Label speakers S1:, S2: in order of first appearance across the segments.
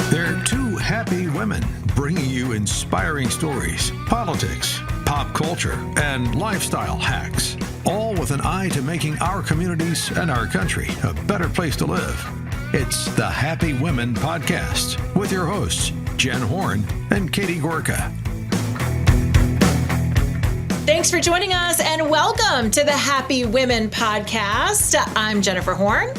S1: They're two happy women bringing you inspiring stories, politics, pop culture, and lifestyle hacks, all with an eye to making our communities and our country a better place to live. It's the Happy Women Podcast with your hosts, Jen Horn and Katie Gorka.
S2: Thanks for joining us and welcome to the Happy Women Podcast. I'm Jennifer Horn.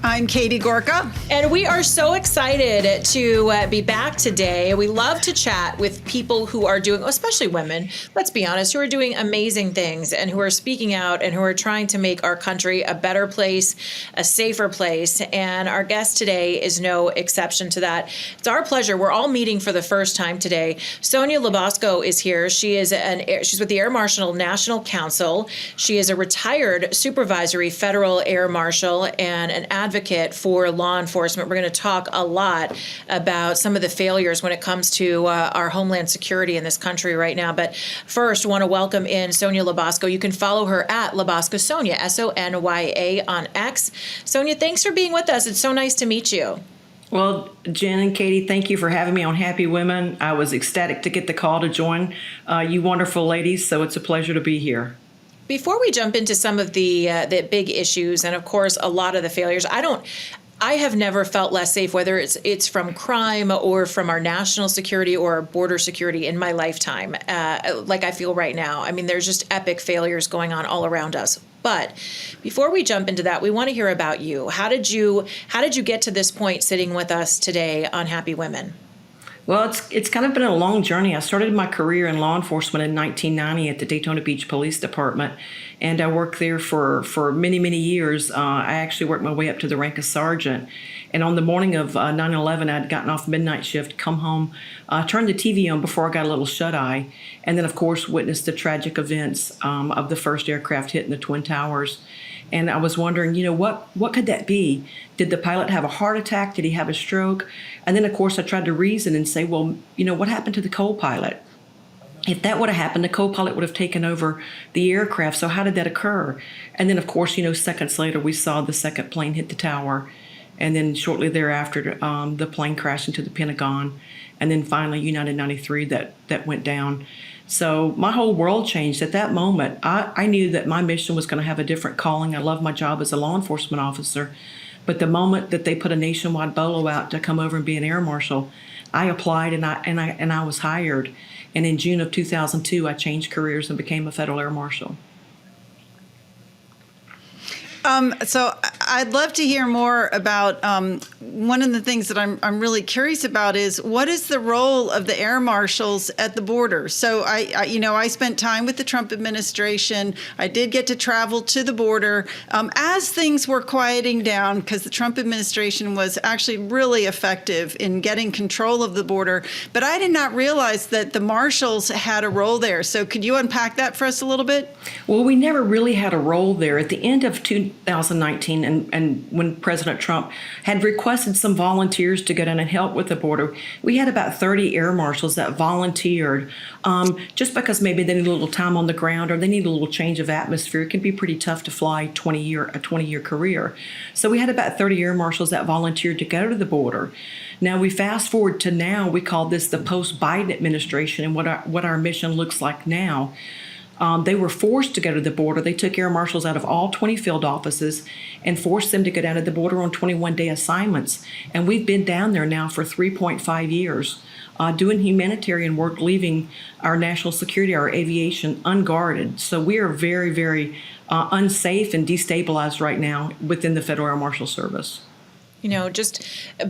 S3: I'm Katie Gorka.
S2: And we are so excited to be back today. We love to chat with people who are doing, especially women, let's be honest, who are doing amazing things and who are speaking out and who are trying to make our country a better place, a safer place. And our guest today is no exception to that. It's our pleasure. We're all meeting for the first time today. Sonya LaBosco is here. She's with the Air Marshal National Council. She is a retired supervisory federal air marshal and an advocate for law enforcement. We're going to talk a lot about some of the failures when it comes to our homeland security in this country right now. But first, I want to welcome in Sonya LaBosco. You can follow her at LaBosco's Sonya, Sonya on X. Sonya, thanks for being with us. It's so nice to meet you.
S4: Well, Jen and Katie, thank you for having me on Happy Women. I was ecstatic to get the call to join you wonderful ladies, so it's a pleasure to be here.
S2: Before we jump into some of the big issues and, of course, a lot of the failures, I have never felt less safe, whether it's from crime or from our national security or our border security in my lifetime, like I feel right now. I mean, there's just epic failures going on all around us. But before we jump into that, we want to hear about you. How did you get to this point sitting with us today on Happy Women?
S4: Well, it's kind of been a long journey. I started my career in law enforcement in 1990 at the Daytona Beach Police Department, and I worked there for many, many years. I actually worked my way up to the rank of sergeant. And on the morning of 9/11, I'd gotten off midnight shift, come home, turned the TV on before I got a little shut-eye, and then, of course, witnessed the tragic events of the first aircraft hitting the Twin Towers. And I was wondering, what could that be? Did the pilot have a heart attack? Did he have a stroke? And then, of course, I tried to reason and say, well, what happened to the co-pilot? If that would have happened, the co-pilot would have taken over the aircraft. So how did that occur? And then, of course, seconds later, we saw the second plane hit the tower. And then shortly thereafter, the plane crashed into the Pentagon. And then finally, United 93, that went down. So my whole world changed. At that moment, I knew that my mission was going to have a different calling. I love my job as a law enforcement officer. But the moment that they put a nationwide bolo out to come over and be an air marshal, I applied and I was hired. And in June of 2002, I changed careers and became a federal air marshal.
S3: So I'd love to hear more about one of the things that I'm really curious about is what is the role of the air marshals at the border? So I spent time with the Trump administration. I did get to travel to the border as things were quieting down because the Trump administration was actually really effective in getting control of the border. But I did not realize that the marshals had a role there. So could you unpack that for us a little bit?
S4: Well, we never really had a role there. At the end of 2019, and when President Trump had requested some volunteers to go down and help with the border, we had about 30 air marshals that volunteered just because maybe they need a little time on the ground or they need a little change of atmosphere. It can be pretty tough to fly a 20-year career. So we had about 30 air marshals that volunteered to go to the border. Now we fast forward to now, we call this the post-Biden administration and what our mission looks like now. They were forced to go to the border. They took air marshals out of all 20 field offices and forced them to go down to the border on 21-day assignments. And we've been down there now for 3.5 years doing humanitarian work, leaving our national security, our aviation unguarded. So we are very, very unsafe and destabilized right now within the Federal Air Marshal Service.
S2: Just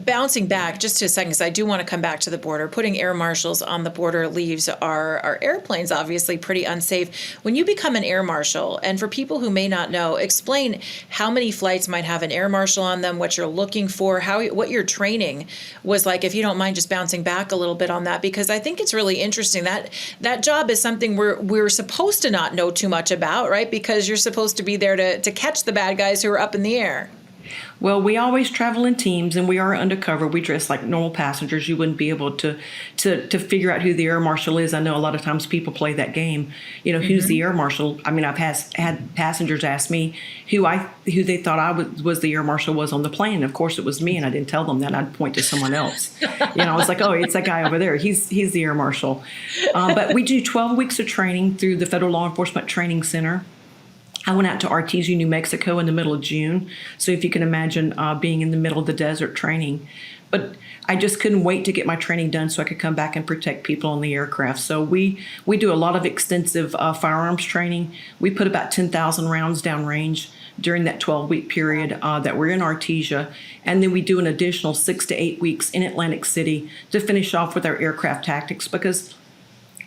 S2: bouncing back just a second, because I do want to come back to the border. Putting air marshals on the border leaves our airplanes obviously pretty unsafe. When you become an air marshal, and for people who may not know, explain how many flights might have an air marshal on them, what you're looking for, what your training was like, if you don't mind just bouncing back a little bit on that, because I think it's really interesting. That job is something we're supposed to not know too much about, right? Because you're supposed to be there to catch the bad guys who are up in the air.
S4: Well, we always travel in teams, and we are undercover. We dress like normal passengers. You wouldn't be able to figure out who the air marshal is. I know a lot of times people play that game. You know, who's the air marshal? I mean, I've had passengers ask me who they thought was the air marshal was on the plane. Of course, it was me, and I didn't tell them that. I'd point to someone else. I was like, oh, it's that guy over there. He's the air marshal. But we do 12 weeks of training through the Federal Law Enforcement Training Center. I went out to Artesia, New Mexico in the middle of June. So if you can imagine being in the middle of the desert training. But I just couldn't wait to get my training done so I could come back and protect people on the aircraft. So we do a lot of extensive firearms training. We put about 10,000 rounds downrange during that 12-week period that we're in Artesia. And then we do an additional 6 to 8 weeks in Atlantic City to finish off with our aircraft tactics, because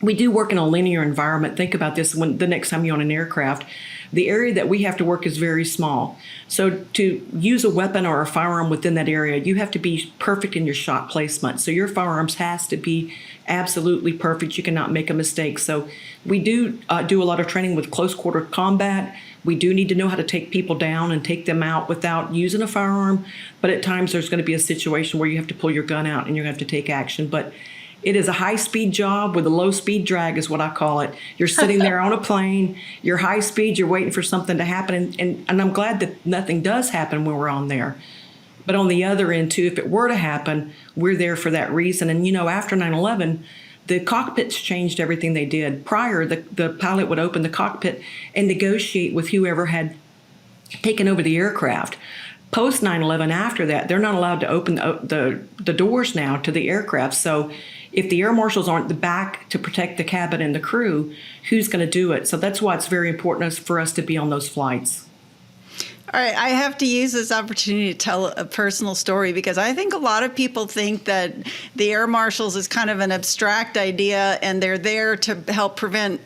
S4: we do work in a linear environment. Think about this: when the next time you're on an aircraft, the area that we have to work is very small. So to use a weapon or a firearm within that area, you have to be perfect in your shot placement. So your firearms has to be absolutely perfect. You cannot make a mistake. So we do a lot of training with close quarter combat. We do need to know how to take people down and take them out without using a firearm. But at times there's going to be a situation where you have to pull your gun out and you're going to have to take action. But it is a high-speed job with a low-speed drag is what I call it. You're sitting there on a plane, you're high speed, you're waiting for something to happen, and I'm glad that nothing does happen when we're on there. But on the other end, too, if it were to happen, we're there for that reason. And, after 9/11, the cockpits changed everything they did. Prior, the pilot would open the cockpit and negotiate with whoever had taken over the aircraft. Post 9/11, after that, they're not allowed to open the doors now to the aircraft. So if the air marshals aren't the back to protect the cabin and the crew, who's going to do it? So that's why it's very important for us to be on those flights.
S3: All right, I have to use this opportunity to tell a personal story, because I think a lot of people think that the air marshals is kind of an abstract idea and they're there to help prevent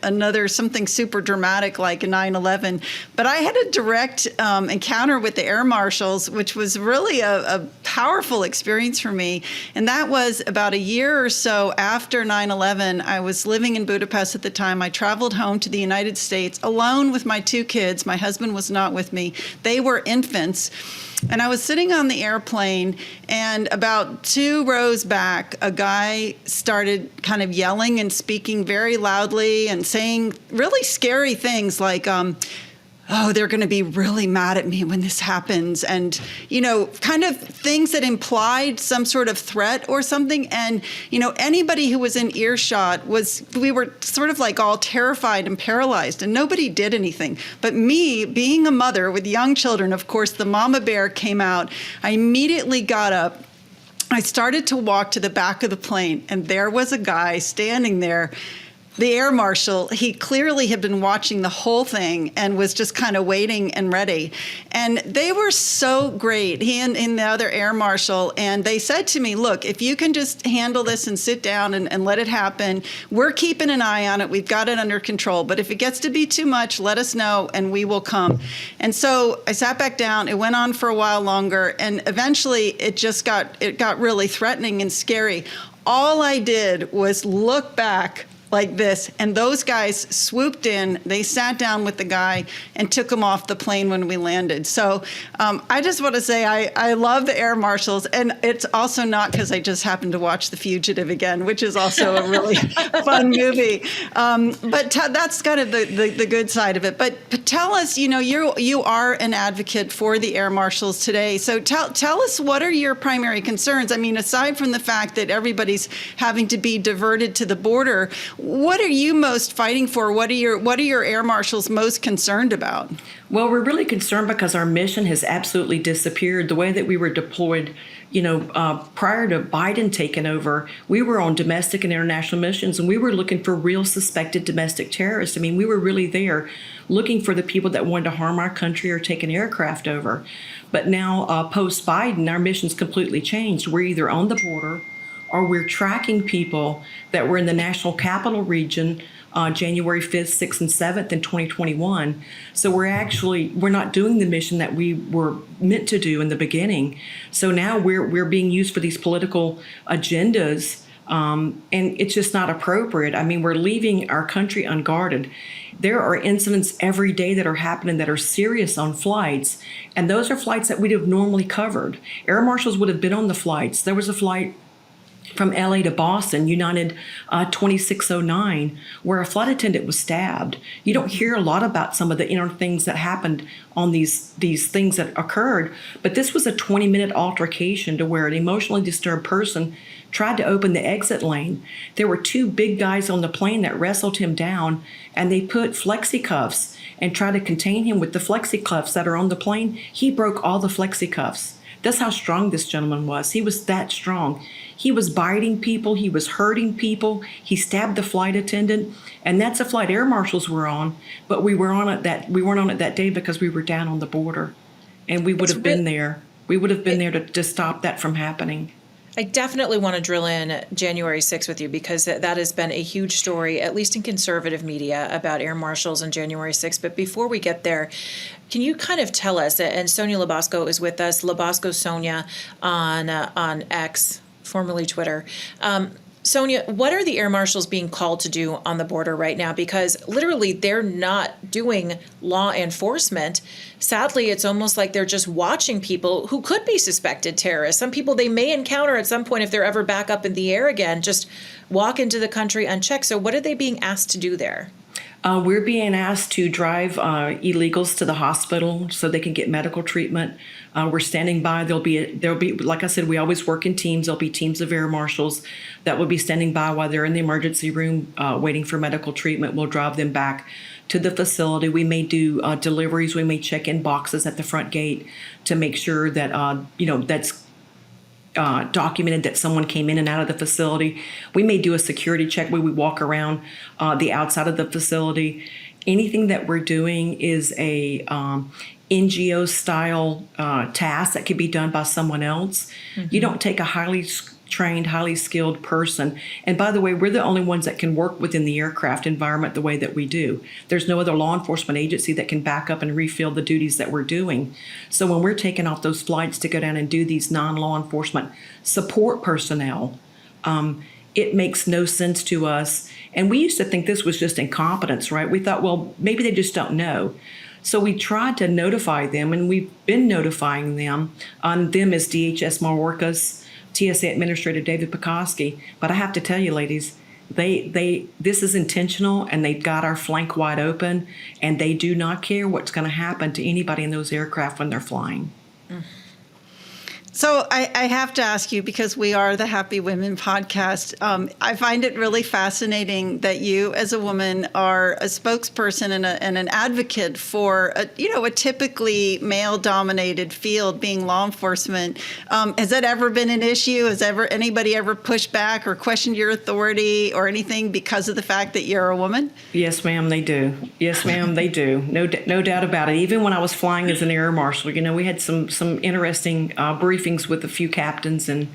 S3: something super dramatic like a 9/11. But I had a direct encounter with the air marshals, which was really a powerful experience for me. And that was about a year or so after 9/11. I was living in Budapest at the time. I traveled home to the United States alone with my 2 kids. My husband was not with me. They were infants. And I was sitting on the airplane, and about 2 rows back, a guy started kind of yelling and speaking very loudly and saying really scary things like, oh, they're going to be really mad at me when this happens. And, kind of things that implied some sort of threat or something. And, anybody who was in earshot we were sort of like all terrified and paralyzed, and nobody did anything. But me, being a mother with young children, of course, the mama bear came out. I immediately got up. I started to walk to the back of the plane, and there was a guy standing there. The air marshal, he clearly had been watching the whole thing and was just kind of waiting and ready. And they were so great, he and the other air marshal. And they said to me, look, if you can just handle this and sit down and let it happen, we're keeping an eye on it. We've got it under control. But if it gets to be too much, let us know and we will come. And so I sat back down. It went on for a while longer. And eventually it got really threatening and scary. All I did was look back like this, and those guys swooped in. They sat down with the guy and took him off the plane when we landed. So I just want to say I love the air marshals, and it's also not because I just happened to watch The Fugitive again, which is also a really fun movie. But that's kind of the good side of it. But tell us, you are an advocate for the air marshals today. So tell us, what are your primary concerns? I mean, aside from the fact that everybody's having to be diverted to the border, what are you most fighting for? What are your air marshals most concerned about?
S4: Well, we're really concerned because our mission has absolutely disappeared. The way that we were deployed, prior to Biden taking over, we were on domestic and international missions, and we were looking for real suspected domestic terrorists. I mean, we were really there looking for the people that wanted to harm our country or take an aircraft over. But now, post-Biden, our mission's completely changed. We're either on the border or we're tracking people that were in the national capital region January 5th, 6th, and 7th in 2021. So we're not doing the mission that we were meant to do in the beginning. So now we're being used for these political agendas And it's just not appropriate. I mean, we're leaving our country unguarded. There are incidents every day that are happening that are serious on flights, and those are flights that we'd have normally covered. Air marshals would have been on the flights. There was a flight from LA to Boston, United 2609, where a flight attendant was stabbed. You don't hear a lot about some of the inner things that happened on these things that occurred, but this was a 20-minute altercation to where an emotionally disturbed person tried to open the exit lane. There were two big guys on the plane that wrestled him down, and they put flexi cuffs and tried to contain him with the flexi cuffs that are on the plane. He broke all the flexi cuffs. That's how strong this gentleman was. He was that strong. He was biting people. He was hurting people. He stabbed the flight attendant. And that's a flight air marshals were on, but we weren't on it that day because we were down on the border. And we would have been there. We would have been there to stop that from happening.
S2: I definitely want to drill in January 6th with you, because that has been a huge story, at least in conservative media, about air marshals and January 6th. But before we get there, can you kind of tell us, and Sonya LaBosco is with us, LaBosco Sonya on X, formerly Twitter. Sonya, what are the air marshals being called to do on the border right now? Because literally they're not doing law enforcement. Sadly, it's almost like they're just watching people who could be suspected terrorists. Some people they may encounter at some point if they're ever back up in the air again, just walk into the country unchecked. So what are they being asked to do there?
S4: We're being asked to drive illegals to the hospital so they can get medical treatment. We're standing by. There'll be, like I said, we always work in teams. There'll be teams of air marshals that will be standing by while they're in the emergency room waiting for medical treatment. We'll drive them back to the facility. We may do deliveries. We may check in boxes at the front gate to make sure that, that's documented that someone came in and out of the facility. We may do a security check where we walk around the outside of the facility. Anything that we're doing is a NGO style task that could be done by someone else. Mm-hmm. You don't take a highly trained, highly skilled person. And by the way, we're the only ones that can work within the aircraft environment the way that we do. There's no other law enforcement agency that can back up and refill the duties that we're doing. So when we're taking off those flights to go down and do these non-law enforcement support personnel, it makes no sense to us. And we used to think this was just incompetence, right? We thought, well, maybe they just don't know. So we tried to notify them, and we've been notifying them. On them is DHS Marwarkas, TSA Administrator David Pekoski. But I have to tell you, ladies, this is intentional, and they've got our flank wide open, and they do not care what's going to happen to anybody in those aircraft when they're flying. Mm.
S3: So I have to ask you, because we are the Happy Women podcast, I find it really fascinating that you as a woman are a spokesperson and an advocate for a typically male-dominated field, being law enforcement. Has that ever been an issue? Has anybody ever pushed back or questioned your authority or anything because of the fact that you're a woman?
S4: Yes, ma'am, they do. Yes, ma'am, they do. No doubt about it. Even when I was flying as an air marshal, we had some interesting briefings with a few captains and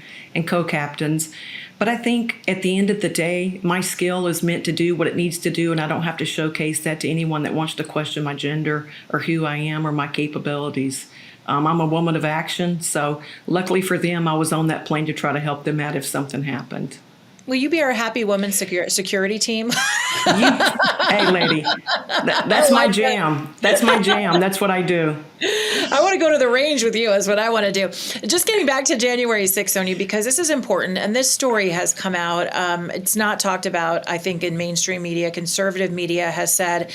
S4: co-captains. But I think at the end of the day, my skill is meant to do what it needs to do, and I don't have to showcase that to anyone that wants to question my gender or who I am or my capabilities. I'm a woman of action, so luckily for them, I was on that plane to try to help them out if something happened.
S2: Will you be our Happy Woman security team?
S4: Hey, lady, that's my jam. That's my jam. That's what I do.
S2: I want to go to the range with you is what I want to do. Just getting back to January 6th, Sonya, because this is important. And this story has come out. It's not talked about, I think, in mainstream media. Conservative media has said,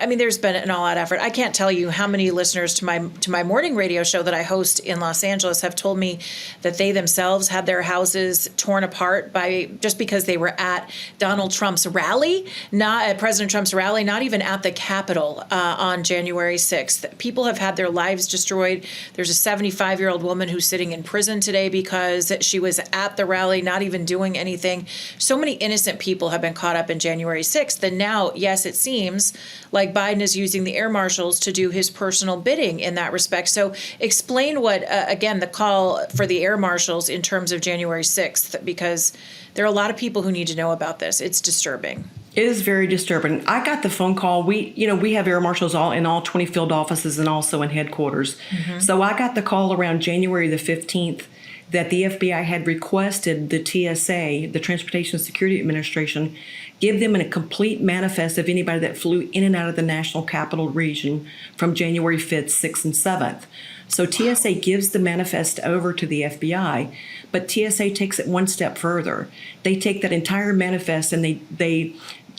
S2: there's been an all-out effort. I can't tell you how many listeners to my morning radio show that I host in Los Angeles have told me that they themselves had their houses torn apart just because they were at Donald Trump's rally, not at President Trump's rally, not even at the Capitol on January 6th. People have had their lives destroyed. There's a 75-year-old woman who's sitting in prison today because she was at the rally, not even doing anything. So many innocent people have been caught up in January 6th. And now, yes, it seems like Biden is using the air marshals to do his personal bidding in that respect. So explain what, again, the call for the air marshals in terms of January 6th, because there are a lot of people who need to know about this. It's disturbing.
S4: It is very disturbing. I got the phone call. We have air marshals in all 20 field offices and also in headquarters. Mm-hmm. So I got the call around January the 15th that the FBI had requested the TSA, the Transportation Security Administration, give them a complete manifest of anybody that flew in and out of the National Capital Region from January 5th, 6th, and 7th. So TSA gives the manifest over to the FBI, but TSA takes it one step further. They take that entire manifest and they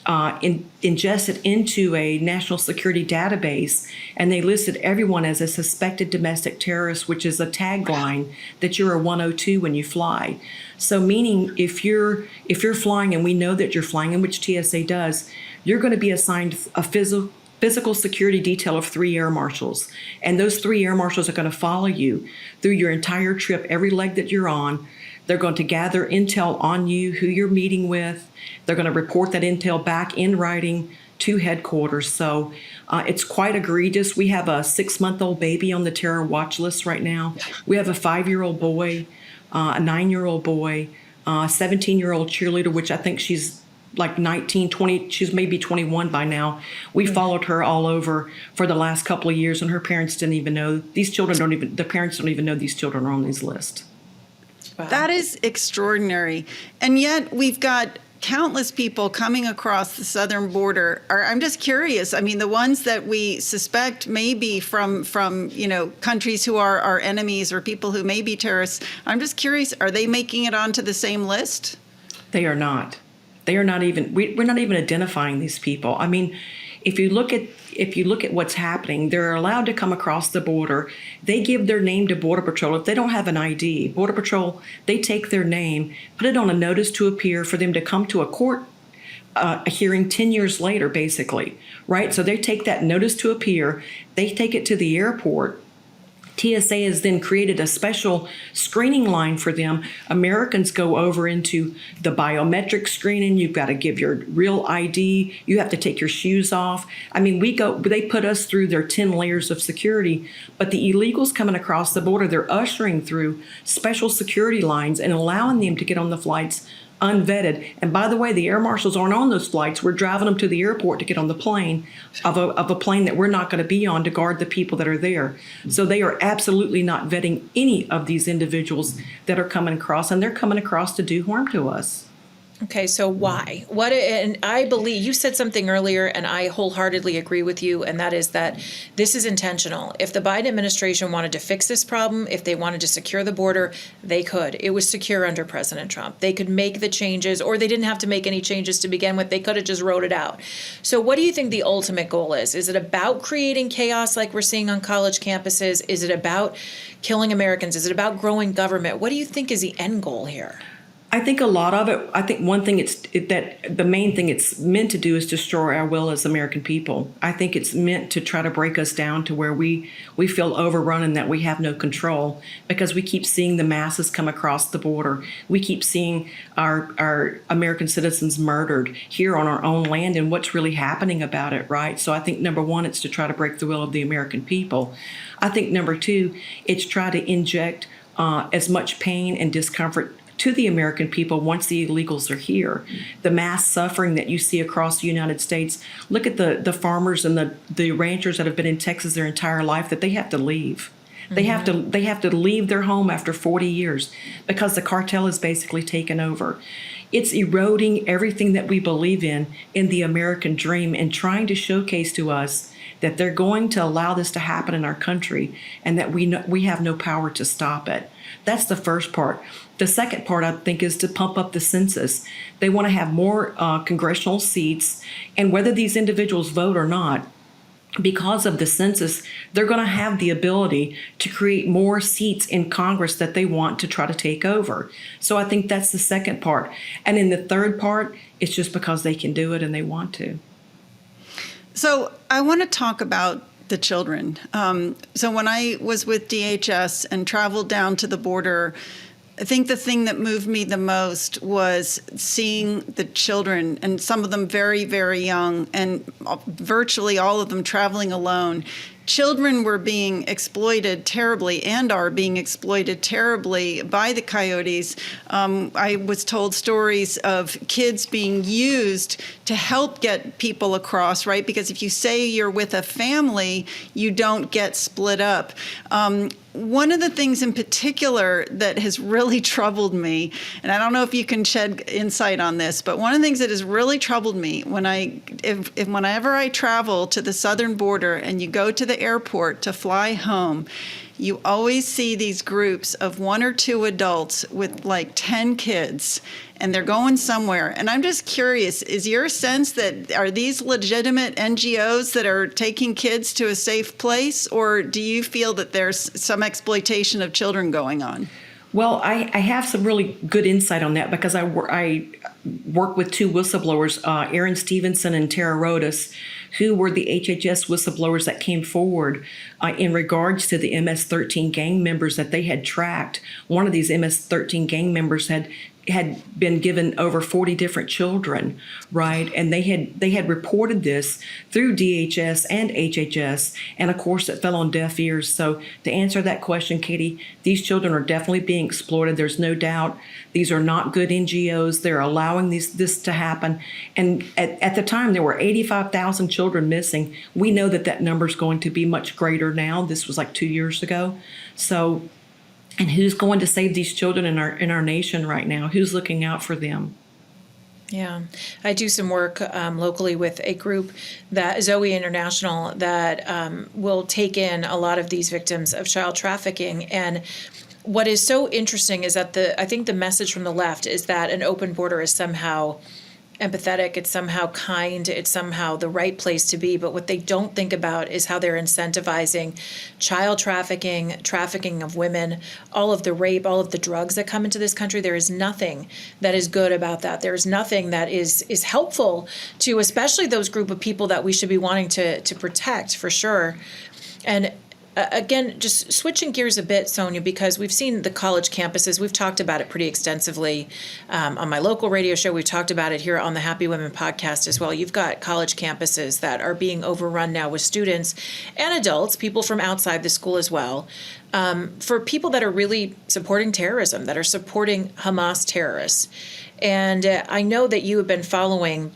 S4: ingest it into a national security database, and they listed everyone as a suspected domestic terrorist, which is a tagline that you're a 102 when you fly. So meaning if you're flying, and we know that you're flying, in which TSA does, you're going to be assigned a physical security detail of 3 air marshals. And those 3 air marshals are going to follow you through your entire trip, every leg that you're on. They're going to gather intel on you, who you're meeting with. They're going to report that intel back in writing to headquarters. So it's quite egregious. We have a 6-month-old baby on the terror watch list right now. We have a 5-year-old boy, a 9-year-old boy, a 17-year-old cheerleader, which I think she's like 19, 20, she's maybe 21 by now. We followed her all over for the last couple of years, and her parents didn't even know. The parents don't even know these children are on these lists.
S3: Wow. That is extraordinary. And yet we've got countless people coming across the southern border. I'm just curious. I mean, the ones that we suspect may be from countries who are our enemies or people who may be terrorists. I'm just curious, are they making it onto the same list?
S4: They are not. They are not even, we're not even identifying these people. I mean, if you look at what's happening, they're allowed to come across the border. They give their name to Border Patrol. If they don't have an ID, Border Patrol, they take their name, put it on a notice to appear for them to come to a court a hearing 10 years later, basically, right? So they take that notice to appear, they take it to the airport. TSA has then created a special screening line for them. Americans go over into the biometric screening. You've got to give your real ID. You have to take your shoes off. I mean, they put us through their 10 layers of security, but the illegals coming across the border, they're ushering through special security lines and allowing them to get on the flights unvetted. And by the way, the air marshals aren't on those flights. We're driving them to the airport to get on the plane of a plane that we're not going to be on to guard the people that are there. So they are absolutely not vetting any of these individuals that are coming across, and they're coming across to do harm to us.
S2: Okay, so why? And I believe you said something earlier, and I wholeheartedly agree with you, and that is that this is intentional. If the Biden administration wanted to fix this problem, if they wanted to secure the border, they could. It was secure under President Trump. They could make the changes, or they didn't have to make any changes to begin with. They could have just wrote it out. So what do you think the ultimate goal is? Is it about creating chaos like we're seeing on college campuses? Is it about killing Americans? Is it about growing government? What do you think is the end goal here?
S4: I think a lot of it, I think one thing the main thing it's meant to do is destroy our will as American people. I think it's meant to try to break us down to where we feel overrun and that we have no control, because we keep seeing the masses come across the border. We keep seeing our American citizens murdered here on our own land, and what's really happening about it, right? So I think number one, it's to try to break the will of the American people. I think number two, it's try to inject as much pain and discomfort to the American people once the illegals are here. The mass suffering that you see across the United States. Look at the farmers and the ranchers that have been in Texas their entire life, that they have to leave. They have to leave their home after 40 years because the cartel has basically taken over. It's eroding everything that we believe in the American dream, and trying to showcase to us that they're going to allow this to happen in our country, and that we have no power to stop it. That's the first part. The second part, I think, is to pump up the census. They want to have more congressional seats, and whether these individuals vote or not, because of the census, they're going to have the ability to create more seats in Congress that they want to try to take over. So I think that's the second part. And in the third part, it's just because they can do it and they want to.
S3: So I want to talk about the children. So when I was with DHS and traveled down to the border, I think the thing that moved me the most was seeing the children, and some of them very, very young, and virtually all of them traveling alone, children were being exploited terribly and are being exploited terribly by the coyotes. I was told stories of kids being used to help get people across, right? Because if you say you're with a family, you don't get split up. One of the things in particular that has really troubled me, and I don't know if you can shed insight on this, but one of the things that has really troubled me whenever I travel to the southern border and you go to the airport to fly home, you always see these groups of 1 or 2 adults with like 10 kids, and they're going somewhere. And I'm just curious, is your sense that are these legitimate NGOs that are taking kids to a safe place, or do you feel that there's some exploitation of children going on?
S4: Well, I have some really good insight on that because I work with 2 whistleblowers, Aaron Stevenson and Tara Rodas, who were the HHS whistleblowers that came forward in regards to the MS-13 gang members that they had tracked. One of these MS-13 gang members had been given over 40 different children, right? And they had reported this through DHS and HHS, and of course it fell on deaf ears. So to answer that question, Katie, these children are definitely being exploited. There's no doubt. These are not good NGOs. They're allowing this to happen. And at the time, there were 85,000 children missing. We know that number is going to be much greater now. This was like 2 years ago. So, and who's going to save these children in our nation right now? Who's looking out for them?
S2: Yeah, I do some work locally with a group, that Zoe International, that will take in a lot of these victims of child trafficking. And what is so interesting is that I think the message from the left is that an open border is somehow empathetic, it's somehow kind, it's somehow the right place to be. But what they don't think about is how they're incentivizing child trafficking of women, all of the rape, all of the drugs that come into this country. There is nothing that is good about that. There is nothing that is helpful to especially those group of people that we should be wanting to protect, for sure. And again, just switching gears a bit, Sonya, because we've seen the college campuses. We've talked about it pretty extensively on my local radio show. We've talked about it here on the Happy Women podcast as well. You've got college campuses that are being overrun now with students and adults, people from outside the school as well, for people that are really supporting terrorism, that are supporting Hamas terrorists. And I know that you have been following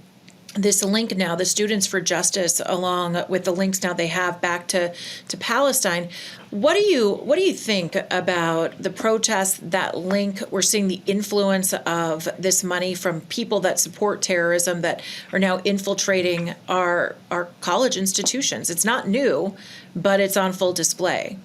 S2: this link now, the Students for Justice, along with the links now they have back to Palestine. What do you think about the protests, that link? We're seeing the influence of this money from people that support terrorism that are now infiltrating our college institutions. It's not new, but it's on full display.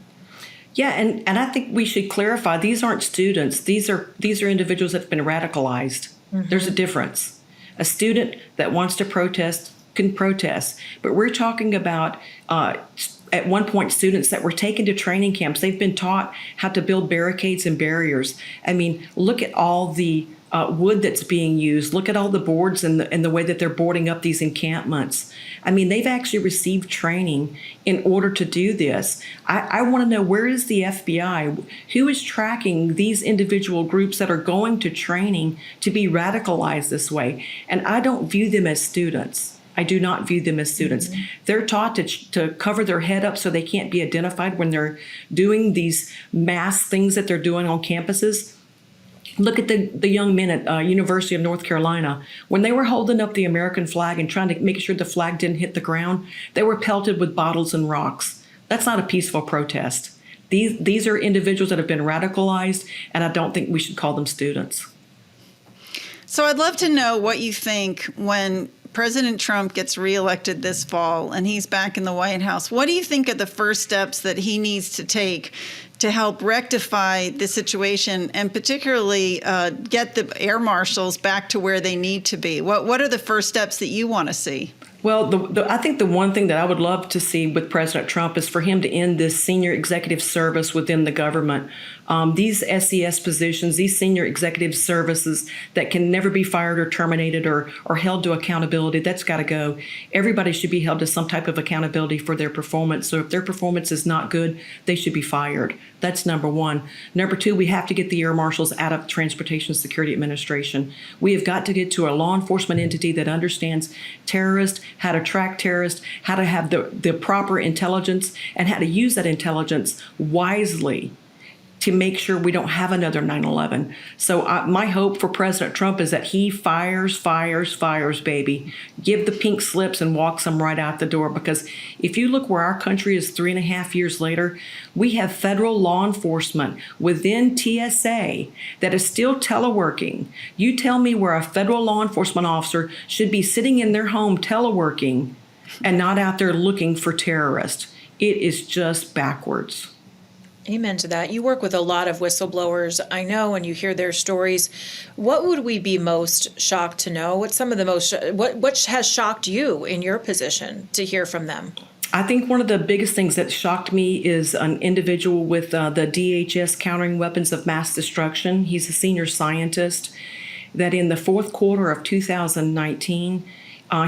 S4: Yeah, and I think we should clarify, these aren't students. These are individuals that have been radicalized. Mm-hmm. There's a difference. A student that wants to protest can protest, but we're talking about at one point students that were taken to training camps. They've been taught how to build barricades and barriers. I mean, look at all the wood that's being used. Look at all the boards and the way that they're boarding up these encampments. I mean, they've actually received training in order to do this. I want to know, where is the FBI? Who is tracking these individual groups that are going to training to be radicalized this way? And I don't view them as students. I do not view them as students. Mm-hmm. They're taught to cover their head up so they can't be identified when they're doing these mass things that they're doing on campuses. Look at the young men at University of North Carolina. When they were holding up the American flag and trying to make sure the flag didn't hit the ground, they were pelted with bottles and rocks. That's not a peaceful protest. These are individuals that have been radicalized, and I don't think we should call them students.
S3: So I'd love to know what you think when President Trump gets reelected this fall and he's back in the White House. What do you think are the first steps that he needs to take to help rectify the situation and particularly get the air marshals back to where they need to be? What are the first steps that you want to see?
S4: Well, I think the one thing that I would love to see with President Trump is for him to end this senior executive service within the government. These SES positions, these senior executive services that can never be fired or terminated or held to accountability, that's got to go. Everybody should be held to some type of accountability for their performance. So if their performance is not good, they should be fired. That's number one. Number two, we have to get the air marshals out of the Transportation Security Administration. We have got to get to a law enforcement entity that understands terrorists, how to track terrorists, how to have the proper intelligence, and how to use that intelligence wisely to make sure we don't have another 9/11. So my hope for President Trump is that he fires, baby. Give the pink slips and walks them right out the door. Because if you look where our country is 3.5 years later, we have federal law enforcement within TSA that is still teleworking. You tell me where a federal law enforcement officer should be sitting in their home teleworking and not out there looking for terrorists. It is just backwards.
S2: Amen to that. You work with a lot of whistleblowers, I know, and you hear their stories. What would we be most shocked to know? What's some of the most, what has shocked you in your position to hear from them?
S4: I think one of the biggest things that shocked me is an individual with the DHS Countering Weapons of Mass Destruction. He's a senior scientist that in the fourth quarter of 2019,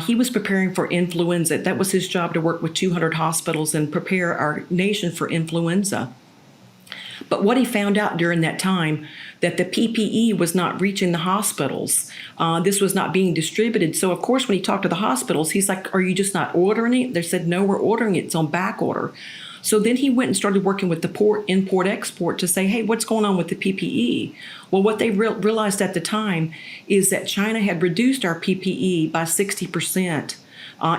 S4: he was preparing for influenza. That was his job, to work with 200 hospitals and prepare our nation for influenza. But what he found out during that time, that the PPE was not reaching the hospitals. This was not being distributed. So, of course, when he talked to the hospitals, he's like, are you just not ordering it? They said, no, we're ordering it. It's on back order. So then he went and started working with the import-export to say, hey, what's going on with the PPE? Well, what they realized at the time is that China had reduced our PPE by 60%.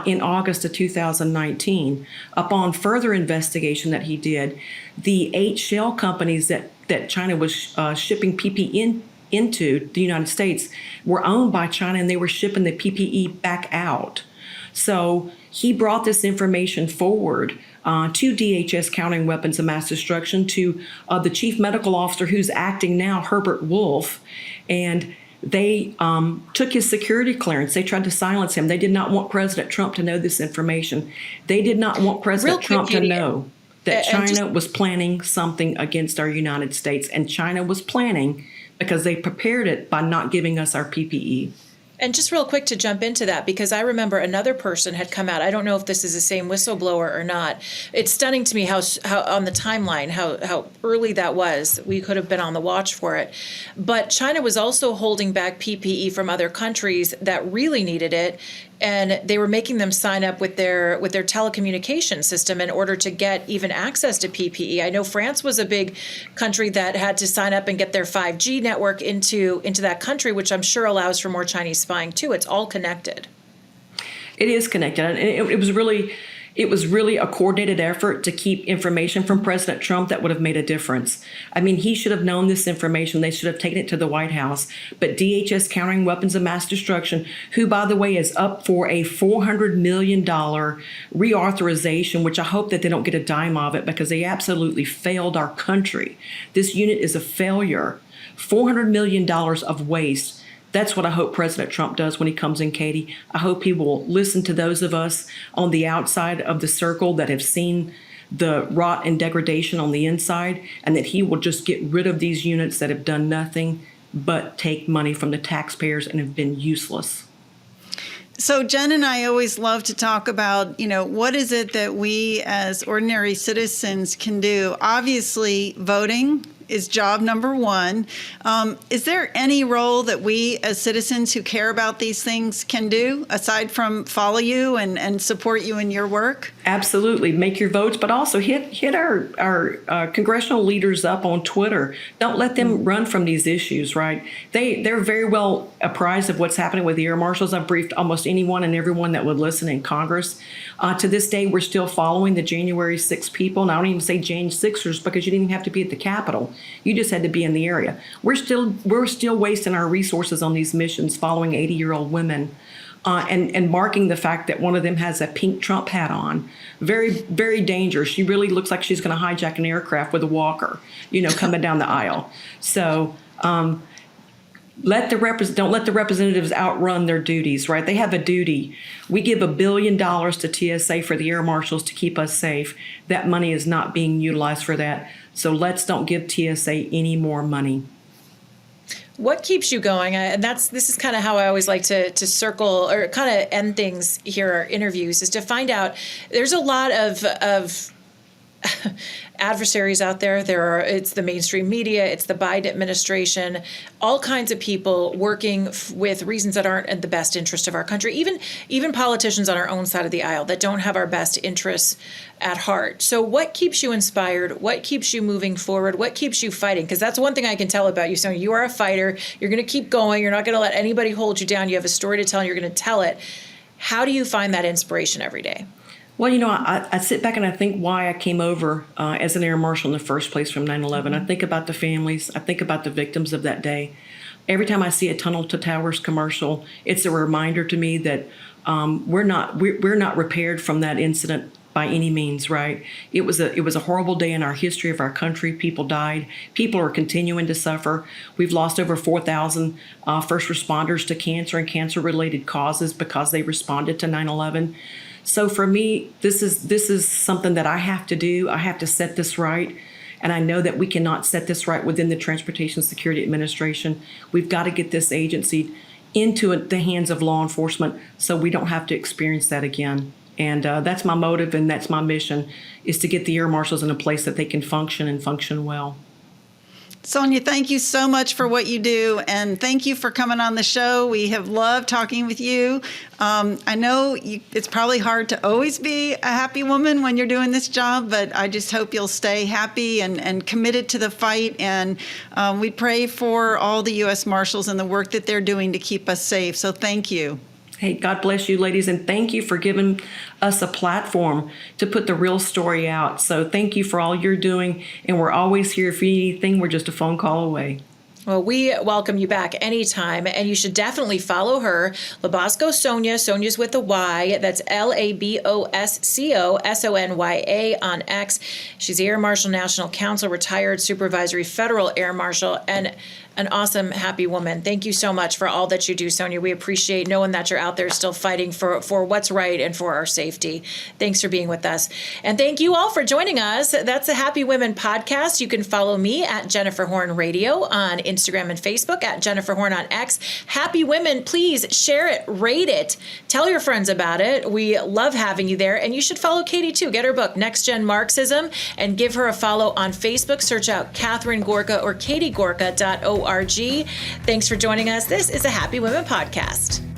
S4: In August of 2019. Upon further investigation that he did, the 8 shell companies that China was shipping PPE into the United States were owned by China, and they were shipping the PPE back out. So he brought this information forward to DHS Countering Weapons of Mass Destruction, to the chief medical officer who's acting now, Herbert Wolf, and they took his security clearance. They tried to silence him. They did not want President Trump to know this information. They did not want President Trump to know that China was planning something against our United States. And China was planning because they prepared it by not giving us our PPE.
S2: And just real quick to jump into that, because I remember another person had come out. I don't know if this is the same whistleblower or not. It's stunning to me how on the timeline, how early that was. We could have been on the watch for it. But China was also holding back PPE from other countries that really needed it. And they were making them sign up with their telecommunication system in order to get even access to PPE. I know France was a big country that had to sign up and get their 5G network into that country, which I'm sure allows for more Chinese spying too. It's all connected.
S4: It is connected, and it was really a coordinated effort to keep information from President Trump that would have made a difference. I mean, he should have known this information. They should have taken it to the White House. But DHS Countering Weapons of Mass Destruction, who, by the way, is up for a $400 million reauthorization, which I hope that they don't get a dime of it, because they absolutely failed our country. This unit is a failure. $400 million of waste. That's what I hope President Trump does when he comes in, Katie. I hope he will listen to those of us on the outside of the circle that have seen the rot and degradation on the inside, and that he will just get rid of these units that have done nothing but take money from the taxpayers and have been useless.
S3: So Jen and I always love to talk about, what is it that we as ordinary citizens can do? Obviously, voting is job number one. Is there any role that we as citizens who care about these things can do aside from follow you and support you in your work?
S4: Absolutely. Make your votes, but also hit our congressional leaders up on Twitter. Don't let them run from these issues, right? They're very well apprised of what's happening with the air marshals. I've briefed almost anyone and everyone that would listen in Congress. To this day, we're still following the January 6 people. And I don't even say Jan 6ers because you didn't even have to be at the Capitol. You just had to be in the area. We're still wasting our resources on these missions following 80-year-old women. And marking the fact that one of them has a pink Trump hat on. Very, very dangerous. She really looks like she's going to hijack an aircraft with a walker, coming down the aisle. So don't let the representatives outrun their duties, right? They have a duty. We give $1 billion to TSA for the air marshals to keep us safe. That money is not being utilized for that. So let's don't give TSA any more money.
S2: What keeps you going? And this is kind of how I always like to circle or kind of end things here, our interviews, is to find out there's a lot of adversaries out there. It's the mainstream media, it's the Biden administration, all kinds of people working with reasons that aren't in the best interest of our country, even politicians on our own side of the aisle that don't have our best interests at heart. So what keeps you inspired? What keeps you moving forward? What keeps you fighting? Because that's one thing I can tell about you. So you are a fighter. You're going to keep going. You're not going to let anybody hold you down. You have a story to tell and you're going to tell it. How do you find that inspiration every day?
S4: Well, I sit back and I think why I came over as an air marshal in the first place from 9/11. I think about the families. I think about the victims of that day. Every time I see a Tunnel to Towers commercial, it's a reminder to me that we're not repaired from that incident by any means, right? It was a horrible day in our history of our country. People died. People are continuing to suffer. We've lost over 4,000 first responders to cancer and cancer-related causes because they responded to 9/11. So for me, this is something that I have to do. I have to set this right. And I know that we cannot set this right within the Transportation Security Administration. We've got to get this agency into the hands of law enforcement so we don't have to experience that again. And that's my motive and that's my mission, is to get the air marshals in a place that they can function and function well.
S3: Sonya, thank you so much for what you do, and thank you for coming on the show. We have loved talking with you. I know it's probably hard to always be a happy woman when you're doing this job, but I just hope you'll stay happy and committed to the fight. And we pray for all the U.S. Marshals and the work that they're doing to keep us safe. So thank you.
S4: Hey, God bless you, ladies, and thank you for giving us a platform to put the real story out. So thank you for all you're doing, and we're always here. If you need anything, we're just a phone call away.
S2: Well, we welcome you back anytime, and you should definitely follow her, LaBosco Sonya. Sonya's with a Y. That's LaBosco Sonya on X. She's the Air Marshal National Council, retired supervisory federal air marshal, and an awesome, happy woman. Thank you so much for all that you do, Sonya. We appreciate knowing that you're out there still fighting for what's right and for our safety. Thanks for being with us. And thank you all for joining us. That's the Happy Women podcast. You can follow me at Jennifer Horn Radio on Instagram and Facebook, at Jennifer Horn on X. Happy Women, please share it, rate it, tell your friends about it. We love having you there. And you should follow Katie too. Get her book, Next Gen Marxism, and give her a follow on Facebook. Search out Catherine Gorka or KatieGorka.org. Thanks for joining us. This is a Happy Women podcast.